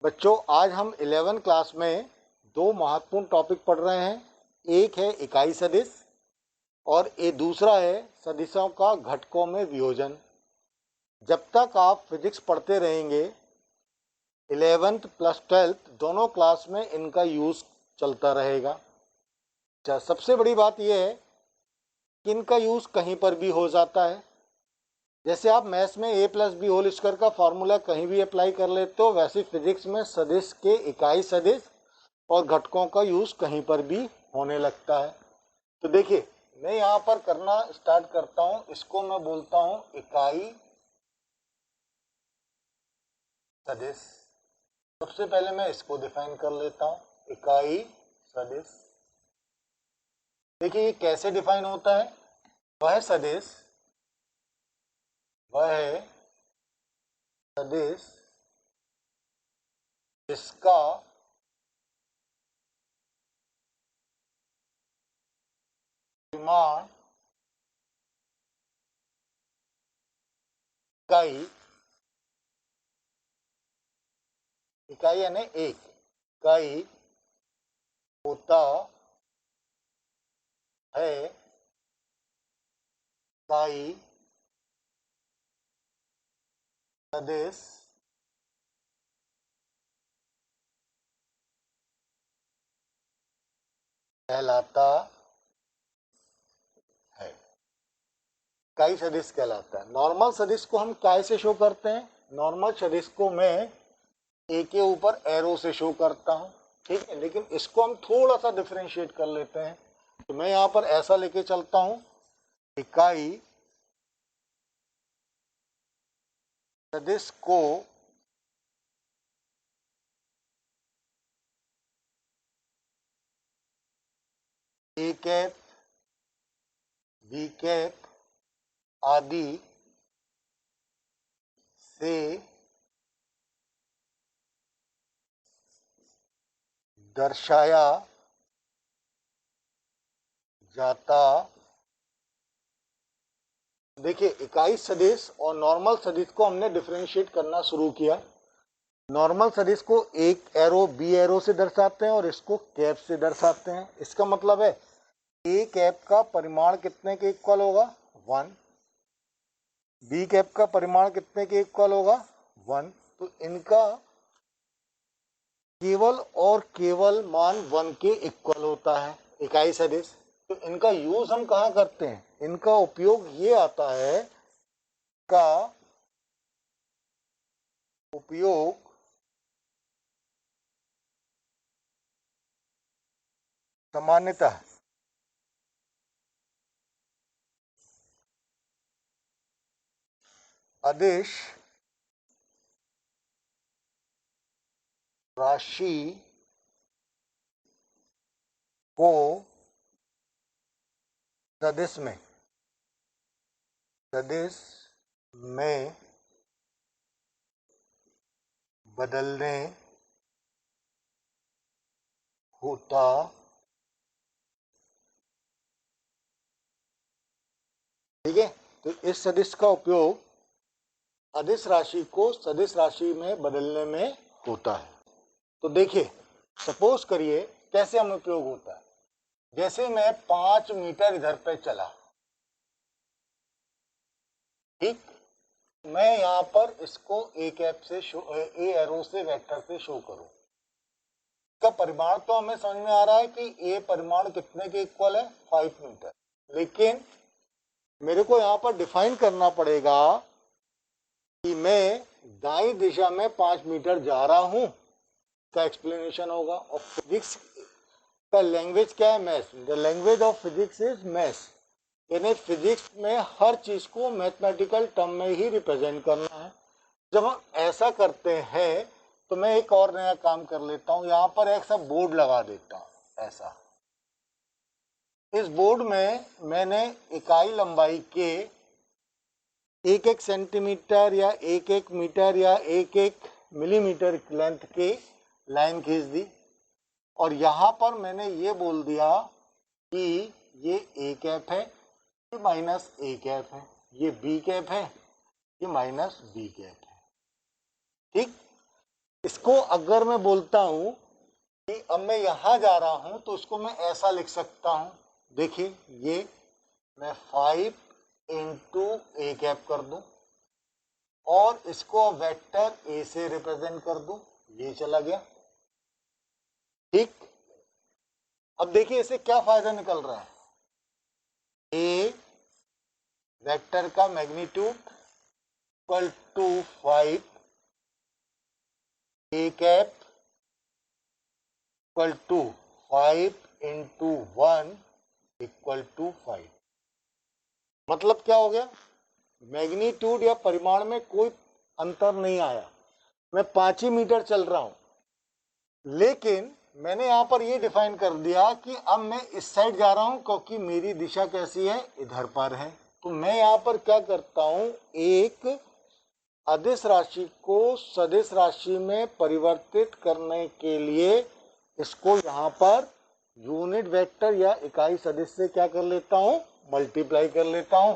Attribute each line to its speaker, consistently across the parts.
Speaker 1: बच्चों, आज हम 11 क्लास में दो महत्वपूर्ण टॉपिक पढ़ रहे हैं। एक है इकाई सदिश और ये दूसरा है सदिशों का घटकों में वियोजन। जब तक आप फिजिक्स पढ़ते रहेंगे 11th प्लस 12th दोनों क्लास में इनका यूज़ चलता रहेगा। अच्छा, सबसे बड़ी बात यह है कि इनका यूज़ कहीं पर भी हो जाता है। जैसे आप मैथ्स में a plus b whole square का फॉर्मूला कहीं भी अप्लाई कर लेते हो, वैसे फिजिक्स में सदिश के इकाई सदिश और घटकों का यूज़ कहीं पर भी होने लगता है। तो देखिए, मैं यहाँ पर करना स्टार्ट करता हूँ। इसको मैं बोलता हूँ इकाई सदिश। सबसे पहले मैं इसको डिफाइन कर लेता हूँ, इकाई सदिश। देखिए ये कैसे डिफाइन होता है। वह सदिश जिसका परिमाण इकाई यानी एक इकाई होता है। इकाई सदिश कहलाता है। इकाई सदिश कहलाता है। नॉर्मल सदिश को हम काय से शो करते हैं? नॉर्मल सदिश को मैं ए के ऊपर एरो से शो करता हूं, ठीक है। लेकिन इसको हम थोड़ा सा डिफरेंशिएट कर लेते हैं। तो मैं यहां पर ऐसा लेके चलता हूं, इकाई सदिश को ए कैप, बी कैप आदि से दर्शाया जाता। देखिए, इकाई सदिश और नॉर्मल सदिश को हमने डिफरेंशिएट करना शुरू किया। नॉर्मल सदिश को एक एरो बी एरो से दर्शाते हैं और इसको कैप से दर्शाते हैं। इसका मतलब है ए कैप का परिमाण कितने के इक्वल होगा? 1। बी कैप का परिमाण कितने के इक्वल होगा? 1। तो इनका केवल और केवल मान 1 के इक्वल होता है, इकाई सदिश। तो इनका यूज हम कहाँ करते हैं? इनका उपयोग ये आता है, का उपयोग सामान्यतः अदिश राशि को सदिश में बदलने होता ठीक है। तो इस सदिश का उपयोग अदिश राशि को सदिश राशि में बदलने में होता है। तो देखिए, सपोज करिए कैसे हम उपयोग होता है। जैसे मैं 5 मीटर इधर पे चला, ठीक। मैं यहाँ पर इसको ए कैप से शो, ए एरो से वेक्टर से शो करूं। इसका परिमाण तो हमें समझ में आ रहा है कि ए परिमाण कितने के इक्वल है? 5 मीटर। लेकिन मेरे को यहाँ पर डिफाइन करना पड़ेगा कि मैं दाई दिशा में 5 मीटर जा रहा हूं का एक्सप्लेनेशन होगा। और फिजिक्स का लैंग्वेज क्या है? Maths. The language of physics is maths. यानी फिजिक्स में हर चीज को मैथमेटिकल टर्म में ही रिप्रेजेंट करना है। जब हम ऐसा करते हैं तो मैं एक और नया काम कर लेता हूं। यहाँ पर एक सा बोर्ड लगा देता हूं ऐसा। इस बोर्ड में मैंने इकाई लंबाई के एक एक सेंटीमीटर या एक मीटर या एक मिलीमीटर लेंथ की लाइन खींच दी। और यहाँ पर मैंने ये बोल दिया कि ये ए कैप है, ये माइनस ए कैप है, ये बी कैप है, ये माइनस बी कैप है, ठीक। इसको अगर मैं बोलता हूं कि अब मैं यहां जा रहा हूं तो उसको मैं ऐसा लिख सकता हूं, देखिए ये मैं 5 इंटू ए कैप कर दूं और इसको वेक्टर ए से रिप्रेजेंट कर दूं, ये चला गया। ठीक, अब देखिए इसे क्या फायदा निकल रहा है, ए वेक्टर का magnitude equal to 5 a cap equal to 5 into 1 equal to 5। मतलब क्या हो गया, मैग्नीट्यूड या परिमाण में कोई अंतर नहीं आया, मैं 5 ही मीटर चल रहा हूं, लेकिन मैंने यहां पर ये डिफाइन कर दिया कि अब मैं इस साइड जा रहा हूं क्योंकि मेरी दिशा कैसी है, इधर पर है। तो मैं यहां पर क्या करता हूं, एक अदिश राशि को सदिश राशि में परिवर्तित करने के लिए इसको यहां पर यूनिट वेक्टर या इकाई सदिश से क्या कर लेता हूं, मल्टीप्लाई कर लेता हूं,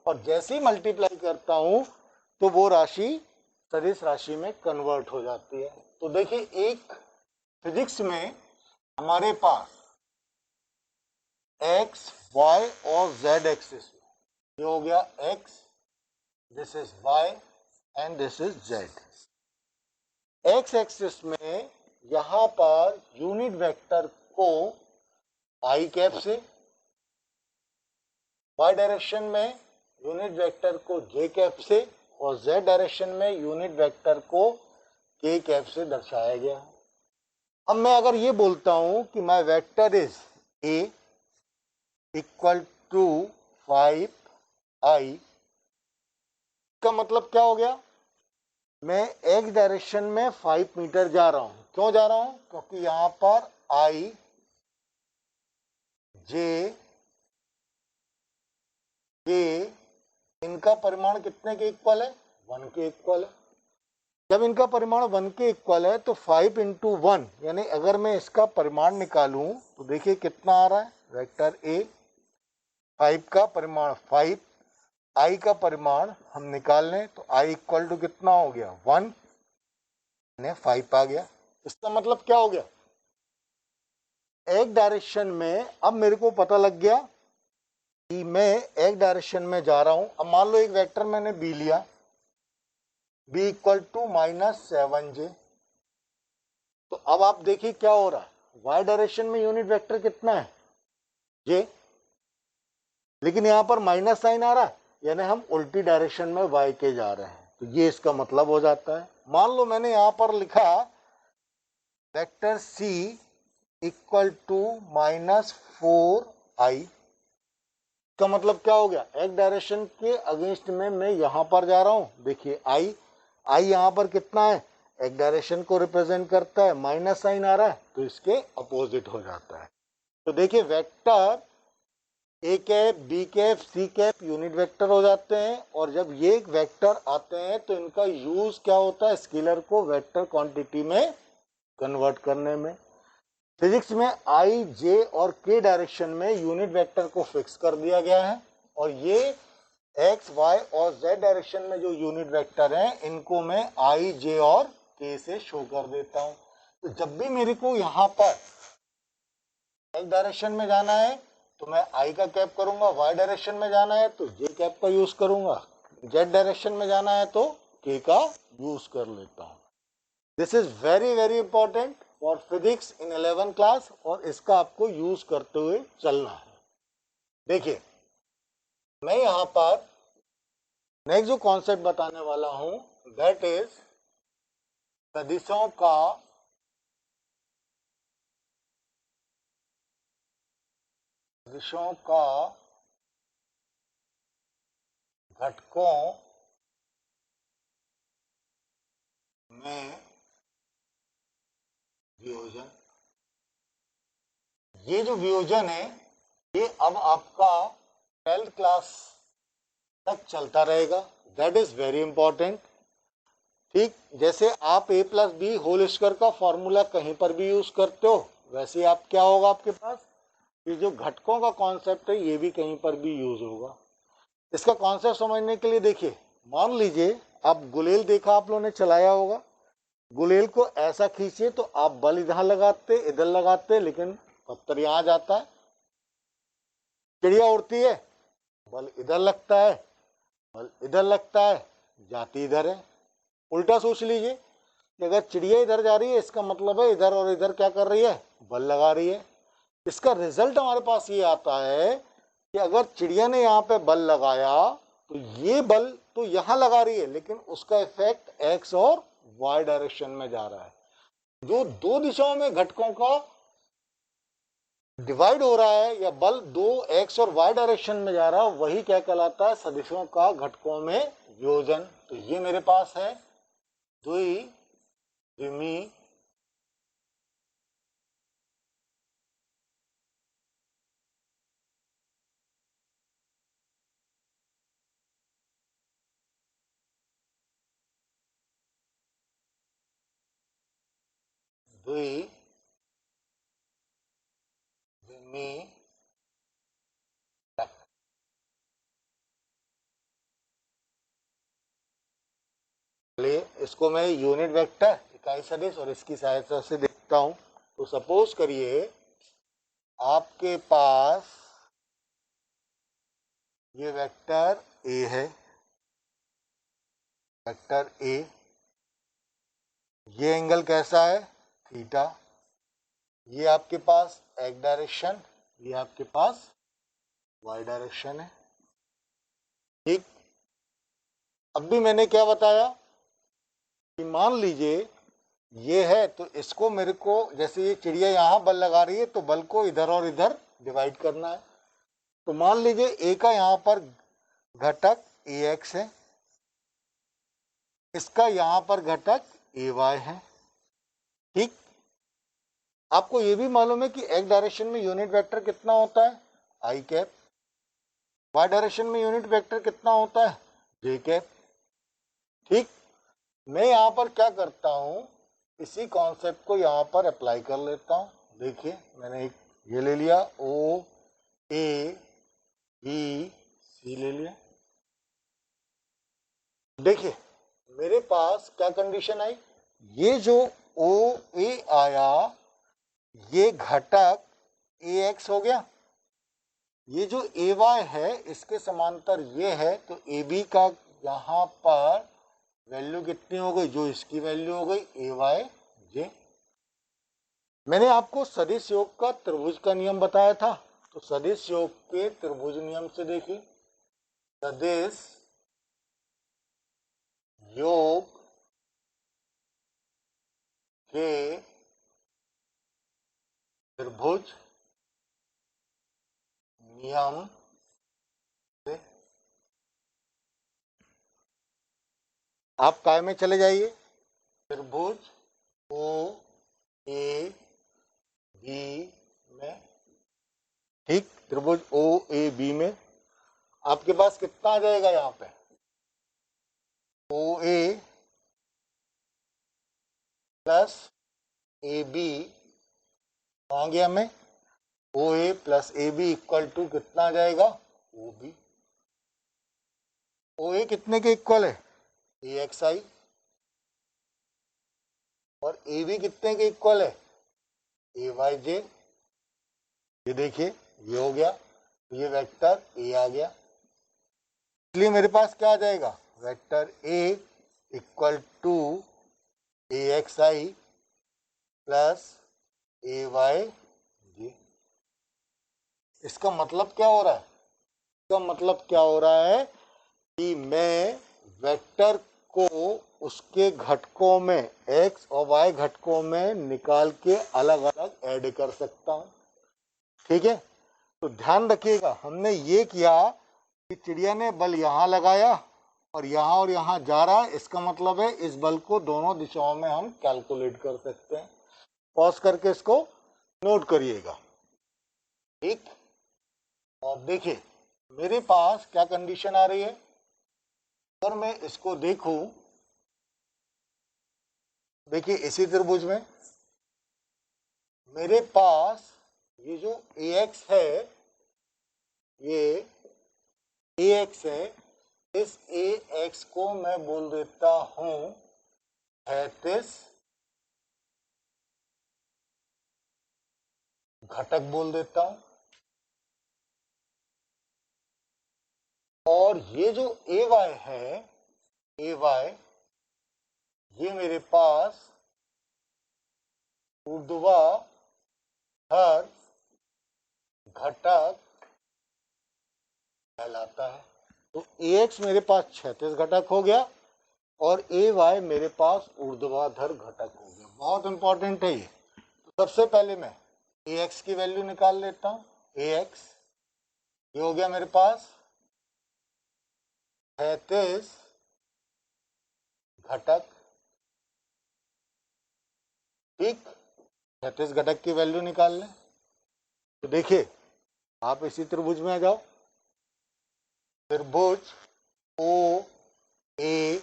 Speaker 1: और जैसे ही मल्टीप्लाई करता हूं तो वो राशि सदिश राशि में कन्वर्ट हो जाती है। तो देखिए एक फिजिक्स में हमारे पास एक्स वाई और जेड एक्सिस, ये हो गया x, this is y and this is z. X axis में यहां पर यूनिट वेक्टर को आई कैप से, वाई डायरेक्शन में यूनिट वेक्टर को जे कैप से, और जेड डायरेक्शन में यूनिट वेक्टर को के कैप से दर्शाया गया है। अब मैं अगर ये बोलता हूं कि my vector is a equal to 5 i, का मतलब क्या हो गया, मैं एक्स डायरेक्शन में 5 मीटर जा रहा हूं। क्यों जा रहा हूं, क्योंकि यहां पर आई जे के इनका परिमाण कितने के इक्वल है, 1 के इक्वल है। जब इनका परिमाण 1 के इक्वल है तो 5 इंटू 1, यानी अगर मैं इसका परिमाण निकालूं तो देखिए कितना आ रहा है, वेक्टर ए 5 का परिमाण 5, आई का परिमाण हम निकाल लें तो आई इक्वल टू कितना हो गया 1, 5 आ गया। इसका मतलब क्या हो गया, एक डायरेक्शन में अब मेरे को पता लग गया कि मैं एक डायरेक्शन में जा रहा हूं। अब मान लो एक वेक्टर मैंने बी लिया, बी इक्वल टू -7j, तो अब आप देखिए क्या हो रहा है, वाई डायरेक्शन में यूनिट वेक्टर कितना है, जे, लेकिन यहां पर माइनस साइन आ रहा है, यानी हम उल्टी डायरेक्शन में वाई के जा रहे हैं, तो ये इसका मतलब हो जाता है। मान लो मैंने यहां पर लिखा vector C equal to -4i, का मतलब क्या हो गया, एक डायरेक्शन के अगेंस्ट में मैं यहां पर जा रहा हूं, देखिए आई यहां पर कितना है, एक डायरेक्शन को रिप्रेजेंट करता है, माइनस साइन आ रहा है तो इसके अपोजिट हो जाता है। तो देखिए vector a cap b cap c cap unit vector हो जाते हैं, और जब ये वेक्टर आते हैं तो इनका यूज क्या होता है, स्केलर को वेक्टर क्वांटिटी में कन्वर्ट करने में। फिजिक्स में आई जे और के डायरेक्शन में यूनिट वेक्टर को फिक्स कर दिया गया है, और ये एक्स वाई और जेड डायरेक्शन में जो यूनिट वेक्टर हैं इनको मैं आई जे और के से शो कर देता हूं। तो जब भी मेरे को यहाँ पर एक डायरेक्शन में जाना है तो मैं आई का कैप करूंगा, वाई डायरेक्शन में जाना है तो जे कैप का यूज करूंगा, जेड डायरेक्शन में जाना है तो के का यूज कर लेता हूं। This is very very important for physics in 11th class, और इसका आपको यूज करते हुए चलना है। देखिए मैं यहां पर नेक्स्ट जो कॉन्सेप्ट बताने वाला हूं दैट इज सदिशों का घटकों में वियोजन। ये जो वियोजन है ये अब आपका 12th क्लास तक चलता रहेगा, दैट इज वेरी इंपॉर्टेंट। ठीक, जैसे आप a plus b whole square का फॉर्मूला कहीं पर भी यूज करते हो, वैसे आप क्या होगा आपके पास, ये जो घटकों का कॉन्सेप्ट है ये भी कहीं पर भी यूज होगा। इसका कॉन्सेप्ट समझने के लिए देखिए, मान लीजिए आप गुलेल देखा आप लोगों ने चलाया होगा, गुलेल को ऐसा खींचे तो आप बल इधर लगाते, लेकिन पत्थर यहां जाता है। चिड़िया उड़ती है, बल इधर लगता है, बल इधर लगता है, जाती इधर है। उल्टा सोच लीजिए कि अगर चिड़िया इधर जा रही है, इसका मतलब है इधर और इधर क्या कर रही है, बल लगा रही है। इसका रिजल्ट हमारे पास ये आता है कि अगर चिड़िया ने यहाँ पे बल लगाया तो ये बल तो यहाँ लगा रही है, लेकिन उसका इफेक्ट एक्स और वाई डायरेक्शन में जा रहा है। जो दो दिशाओं में घटकों का डिवाइड हो रहा है या बल दो एक्स और वाई डायरेक्शन में जा रहा है, वही क्या कहलाता है, सदिशों का घटकों में योजन। तो ये मेरे पास है द्विविमी द्विविमी इसको मैं यूनिट वेक्टर इकाई सदिश और इसकी सहायता से देखता हूं। तो सपोज करिए आपके पास ये वेक्टर ए है, वेक्टर ए, ये एंगल कैसा है, थीटा। ये आपके पास एक्स डायरेक्शन, ये आपके पास वाई डायरेक्शन है। ठीक, अब भी मैंने क्या बताया कि मान लीजिए ये है, तो इसको मेरे को, जैसे ये चिड़िया यहाँ बल लगा रही है तो बल को इधर और इधर डिवाइड करना है। तो मान लीजिए ए का यहाँ पर घटक ए एक्स है, इसका यहाँ पर घटक ए वाई है। ठीक, आपको ये भी मालूम है कि एक्स डायरेक्शन में यूनिट वेक्टर कितना होता है, आई कैप। वाई डायरेक्शन में यूनिट वेक्टर कितना होता है, जे कैप। ठीक, मैं यहाँ पर क्या करता हूँ, इसी कॉन्सेप्ट को यहाँ पर अप्लाई कर लेता हूँ। देखिए मैंने एक ये ले लिया, ओ ए बी सी ले लिया। देखिए मेरे पास क्या कंडीशन आई, ये जो ओ ए आया, ये घटक ए एक्स हो गया, ये जो ए वाई है इसके समांतर ये है, तो ए बी का यहाँ पर वैल्यू कितनी हो गई, जो इसकी वैल्यू हो गई ए वाई जे। मैंने आपको सदिश योग का त्रिभुज का नियम बताया था, तो सदिश योग के त्रिभुज नियम से देखिए, सदिश योग के त्रिभुज नियम से आप काय में चले जाइए, त्रिभुज ओ ए बी में। ठीक, त्रिभुज ओ ए बी में आपके पास कितना आ जाएगा, यहाँ पे ओ ए प्लस ए बी आ गया, में O A plus A B equal to कितना आ जाएगा, ओ बी। ओ ए कितने के इक्वल है, ए एक्स आई, और ए बी कितने के इक्वल है, ए वाई जे। ये देखिए ये हो गया, ये वेक्टर ए आ गया, इसलिए मेरे पास क्या आ जाएगा, vector A equal to A X I plus A Y J. इसका मतलब क्या हो रहा है, इसका मतलब क्या हो रहा है कि मैं वेक्टर को उसके घटकों में, एक्स और वाई घटकों में निकाल के अलग अलग ऐड कर सकता हूं। ठीक है, तो ध्यान रखिएगा, हमने ये किया कि चिड़िया ने बल यहां लगाया और यहां जा रहा है, इसका मतलब है इस बल को दोनों दिशाओं में हम कैलकुलेट कर सकते हैं। पॉज करके इसको नोट करिएगा। ठीक, और देखिए मेरे पास क्या कंडीशन आ रही है, अगर मैं इसको देखूं, देखिए इसी त्रिभुज में मेरे पास ये जो ए एक्स है, ये ए एक्स है, इस ए एक्स को मैं बोल देता हूं 36 घटक बोल देता हूं, और ये जो ए वाई है, ए वाई, ये मेरे पास ऊर्ध्वाधर घटक कहलाता है। तो ए एक्स मेरे पास क्षैतिज घटक हो गया और ए वाई मेरे पास ऊर्ध्वाधर घटक हो गया। बहुत इंपॉर्टेंट है ये। तो सबसे पहले मैं ए एक्स की वैल्यू निकाल लेता हूं। ए एक्स ये हो गया मेरे पास क्षैतिज घटक, ठीक। क्षैतिज घटक की वैल्यू निकाल लें। तो देखिए, आप इसी त्रिभुज में आ जाओ। त्रिभुज ओ ए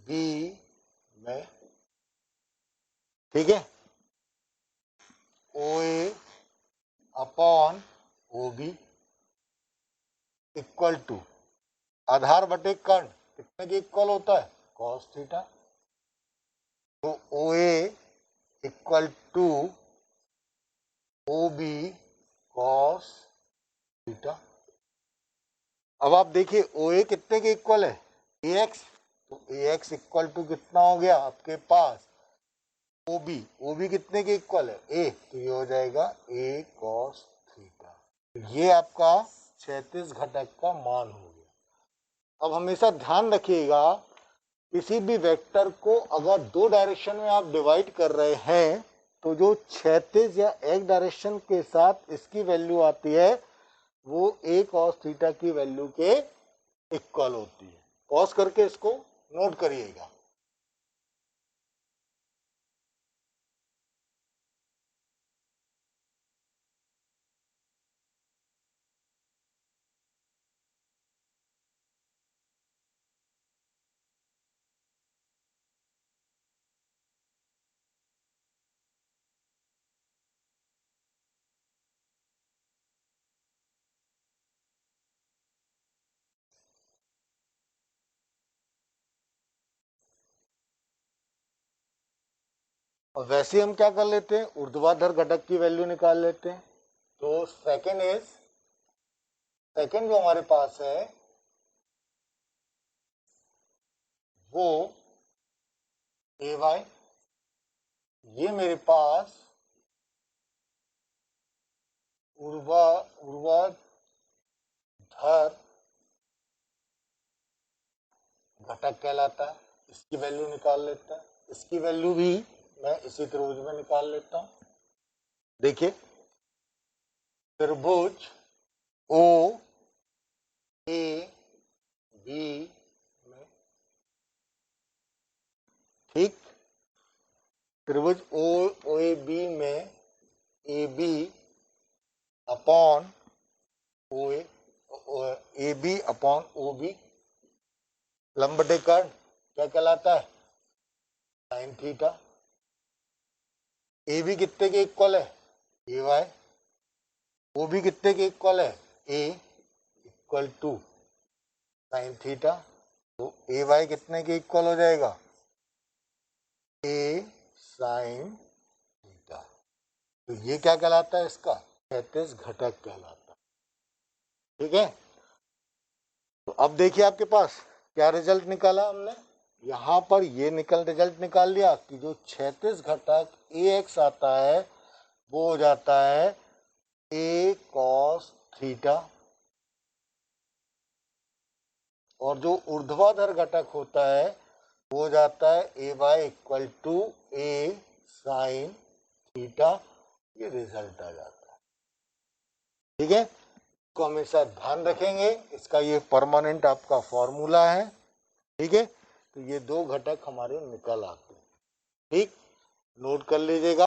Speaker 1: बी में, ठीक है, O A upon O B equal to आधार बटे कर्ण कितने के इक्वल होता है? Cos theta. तो O A equal to O B cos theta. अब आप देखिए ओ ए कितने के इक्वल है? A X. तो ए एक्स इक्वल टू कितना हो गया आपके पास? ओ बी कितने के इक्वल है? ए। तो ये हो जाएगा ए कॉस थीटा। ये आपका क्षैतिज घटक का मान हो गया। अब हमेशा ध्यान रखिएगा, किसी भी वेक्टर को अगर दो डायरेक्शन में आप डिवाइड कर रहे हैं तो जो क्षैतिज या एक डायरेक्शन के साथ इसकी वैल्यू आती है वो ए कॉस थीटा की वैल्यू के इक्वल होती है। पॉज करके इसको नोट करिएगा। और वैसे हम क्या कर लेते हैं, ऊर्ध्वाधर घटक की वैल्यू निकाल लेते हैं। तो सेकेंड जो हमारे पास है वो ए वाई, ये मेरे पास ऊर्ध्वाधर घटक कहलाता है। इसकी वैल्यू निकाल लेते हैं। इसकी वैल्यू भी मैं इसी त्रिभुज में निकाल लेता हूं। देखिए, त्रिभुज ओ ए बी में, ठीक, त्रिभुज ओ ए बी में A B upon O A B upon O B लंब बटे कर्ण क्या कहलाता है? Sine theta. ए बी कितने के इक्वल है? A Y. ओ बी कितने के इक्वल है? ए इक्वल टू साइन थीटा। तो ए वाई कितने के इक्वल हो जाएगा? ए साइन थीटा। तो ये क्या कहलाता है? इसका क्षैतिज घटक कहलाता है, ठीक है। तो अब देखिए आपके पास क्या रिजल्ट निकाला हमने। यहाँ पर ये रिजल्ट निकाल लिया कि जो क्षैतिज घटक ए एक्स आता है वो हो जाता है ए कॉस थीटा, और जो ऊर्ध्वाधर घटक होता है वो हो जाता है A Y equal to A sine theta. ये रिजल्ट आ जाता है, ठीक है। को हमेशा ध्यान रखेंगे, इसका ये परमानेंट आपका फॉर्मूला है, ठीक है। तो ये दो घटक हमारे निकल आते हैं, ठीक, नोट कर लीजिएगा।